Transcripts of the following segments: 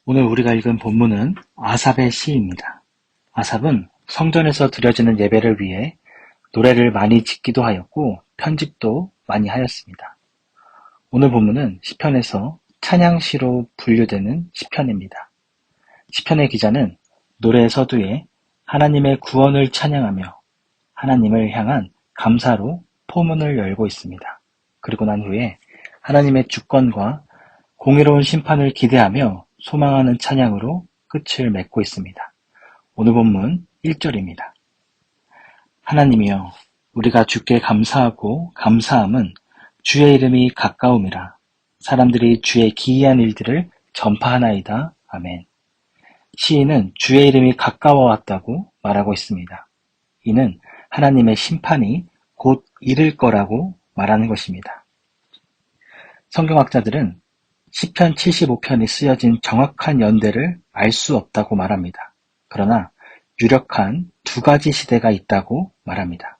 오늘 우리가 읽은 본문은 아삽의 시입니다. 아삽은 성전에서 드려지는 예배를 위해 노래를 많이 짓기도 하였고 편집도 많이 하였습니다. 오늘 본문은 시편에서 찬양시로 분류되는 시편입니다. 시편의 기자는 노래 서두에 하나님의 구원을 찬양하며 하나님을 향한 감사로 포문을 열고 있습니다. 그리고 난 후에 하나님의 주권과 공의로운 심판을 기대하며 소망하는 찬양으로 끝을 맺고 있습니다. 오늘 본문 1절입니다. 하나님이여, 우리가 주께 감사하고 감사함은 주의 이름이 가까움이라. 사람들이 주의 기이한 일들을 전파하나이다. 아멘. 시인은 주의 이름이 가까워 왔다고 말하고 있습니다. 이는 하나님의 심판이 곧 이를 거라고 말하는 것입니다. 성경학자들은 시편 75편이 쓰여진 정확한 연대를 알 수 없다고 말합니다. 그러나 유력한 두 가지 시대가 있다고 말합니다.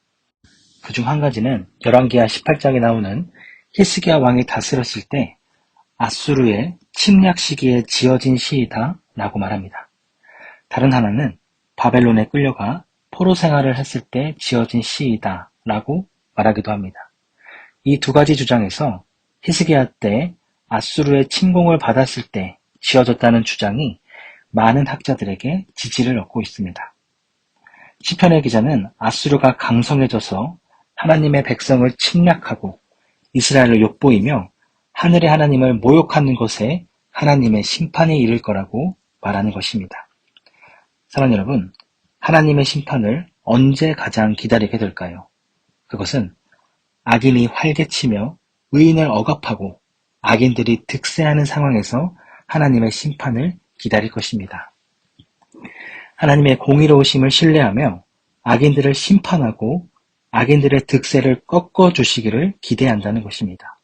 그중 한 가지는 열왕기하 18장에 나오는 히스기야 왕이 다스렸을 때 아수르의 침략 시기에 지어진 시이다 라고 말합니다. 다른 하나는 바벨론에 끌려가 포로 생활을 했을 때 지어진 시이다 라고 말하기도 합니다. 이 두 가지 주장에서 히스기야 때 아수르의 침공을 받았을 때 지어졌다는 주장이 많은 학자들에게 지지를 얻고 있습니다. 시편의 기자는 아수르가 강성해져서 하나님의 백성을 침략하고 이스라엘을 엿보이며 하늘의 하나님을 모욕하는 것에 하나님의 심판이 이를 거라고 말하는 것입니다. 사랑하는 여러분, 하나님의 심판을 언제 가장 기다리게 될까요? 그것은 악인이 활개치며 의인을 억압하고 악인들이 득세하는 상황에서 하나님의 심판을 기다릴 것입니다. 하나님의 공의로우심을 신뢰하며 악인들을 심판하고 악인들의 득세를 꺾어주시기를 기대한다는 것입니다.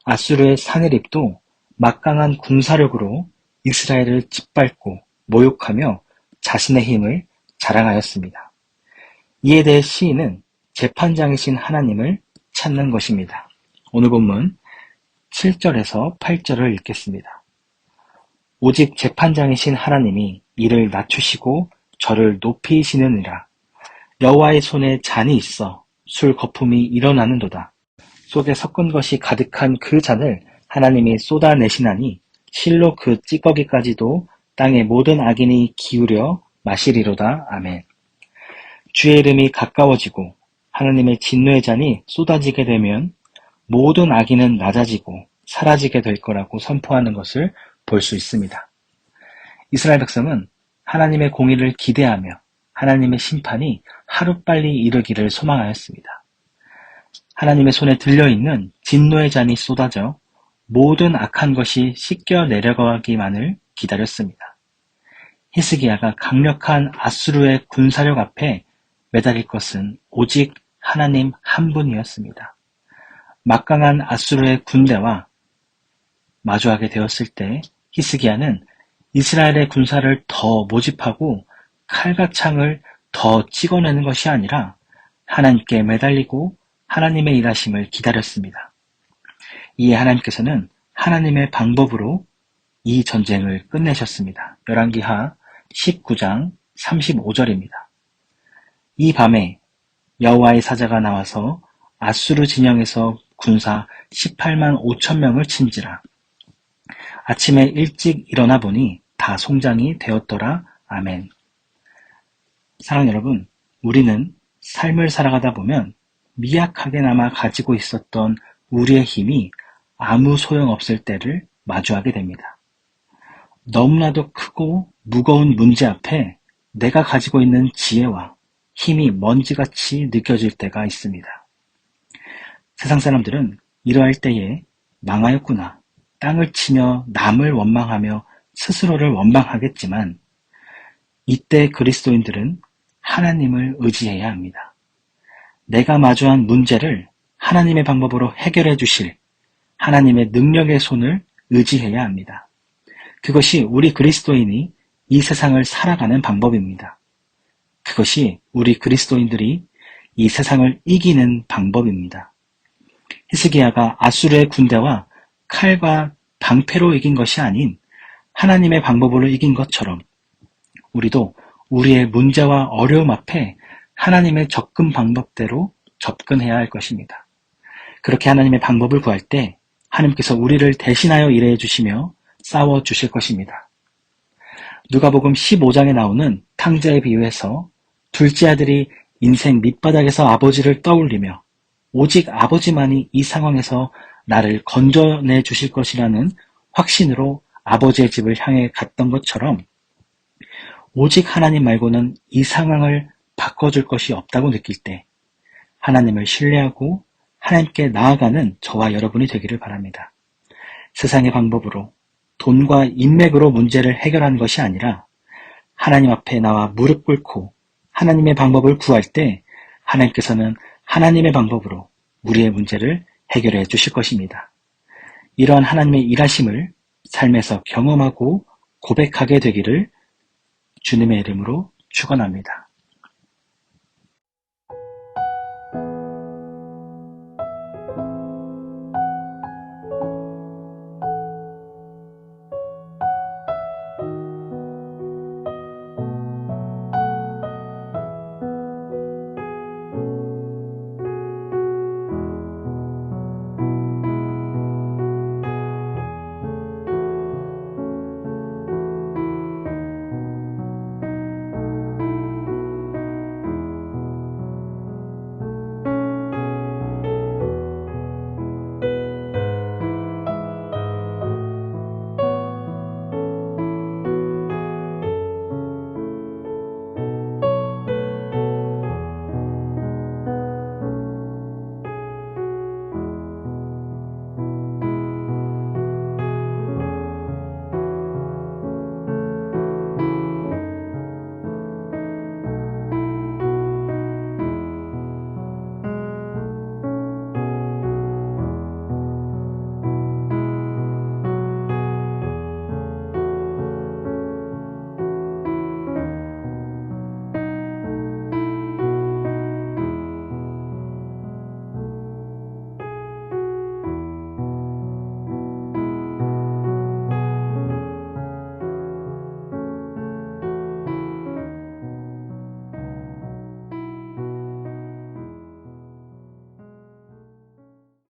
아수르의 사내립도 막강한 군사력으로 이스라엘을 짓밟고 모욕하며 자신의 힘을 자랑하였습니다. 이에 대해 시인은 재판장이신 하나님을 찾는 것입니다. 오늘 본문 7절에서 8절을 읽겠습니다. 오직 재판장이신 하나님이 이를 낮추시고 저를 높이시느니라. 여호와의 손에 잔이 있어 술 거품이 일어나는도다. 속에 섞은 것이 가득한 그 잔을 하나님이 쏟아내시나니 실로 그 찌꺼기까지도 땅의 모든 악인이 기울여 마시리로다. 아멘. 주의 이름이 가까워지고 하나님의 진노의 잔이 쏟아지게 되면 모든 악인은 낮아지고 사라지게 될 거라고 선포하는 것을 볼 수 있습니다. 이스라엘 백성은 하나님의 공의를 기대하며 하나님의 심판이 하루빨리 이르기를 소망하였습니다. 하나님의 손에 들려있는 진노의 잔이 쏟아져 모든 악한 것이 씻겨 내려가기만을 기다렸습니다. 히스기야가 강력한 아수르의 군사력 앞에 매달릴 것은 오직 하나님 한 분이었습니다. 막강한 아수르의 군대와 마주하게 되었을 때 히스기야는 이스라엘의 군사를 더 모집하고 칼과 창을 더 찍어내는 것이 아니라 하나님께 매달리고 하나님의 일하심을 기다렸습니다. 이에 하나님께서는 하나님의 방법으로 이 전쟁을 끝내셨습니다. 열왕기하 19장 35절입니다. 이 밤에 여호와의 사자가 나와서 아수르 진영에서 군사 18만 5천 명을 친지라. 아침에 일찍 일어나 보니 다 송장이 되었더라. 아멘. 사랑하는 여러분, 우리는 삶을 살아가다 보면 미약하게나마 가지고 있었던 우리의 힘이 아무 소용없을 때를 마주하게 됩니다. 너무나도 크고 무거운 문제 앞에 내가 가지고 있는 지혜와 힘이 먼지같이 느껴질 때가 있습니다. 세상 사람들은 이러할 때에 망하였구나, 땅을 치며 남을 원망하며 스스로를 원망하겠지만 이때 그리스도인들은 하나님을 의지해야 합니다. 내가 마주한 문제를 하나님의 방법으로 해결해 주실 하나님의 능력의 손을 의지해야 합니다. 그것이 우리 그리스도인이 이 세상을 살아가는 방법입니다. 그것이 우리 그리스도인들이 이 세상을 이기는 방법입니다. 히스기야가 아수르의 군대와 칼과 방패로 이긴 것이 아닌 하나님의 방법으로 이긴 것처럼 우리도 우리의 문제와 어려움 앞에 하나님의 접근 방법대로 접근해야 할 것입니다. 그렇게 하나님의 방법을 구할 때 하나님께서 우리를 대신하여 일해 주시며 싸워 주실 것입니다. 누가복음 15장에 나오는 탕자의 비유에서 둘째 아들이 인생 밑바닥에서 아버지를 떠올리며 오직 아버지만이 이 상황에서 나를 건져내 주실 것이라는 확신으로 아버지의 집을 향해 갔던 것처럼 오직 하나님 말고는 이 상황을 바꿔줄 것이 없다고 느낄 때 하나님을 신뢰하고 하나님께 나아가는 저와 여러분이 되기를 바랍니다. 세상의 방법으로 돈과 인맥으로 문제를 해결하는 것이 아니라 하나님 앞에 나와 무릎 꿇고 하나님의 방법을 구할 때 하나님께서는 하나님의 방법으로 우리의 문제를 해결해 주실 것입니다. 이러한 하나님의 일하심을 삶에서 경험하고 고백하게 되기를 주님의 이름으로 축원합니다.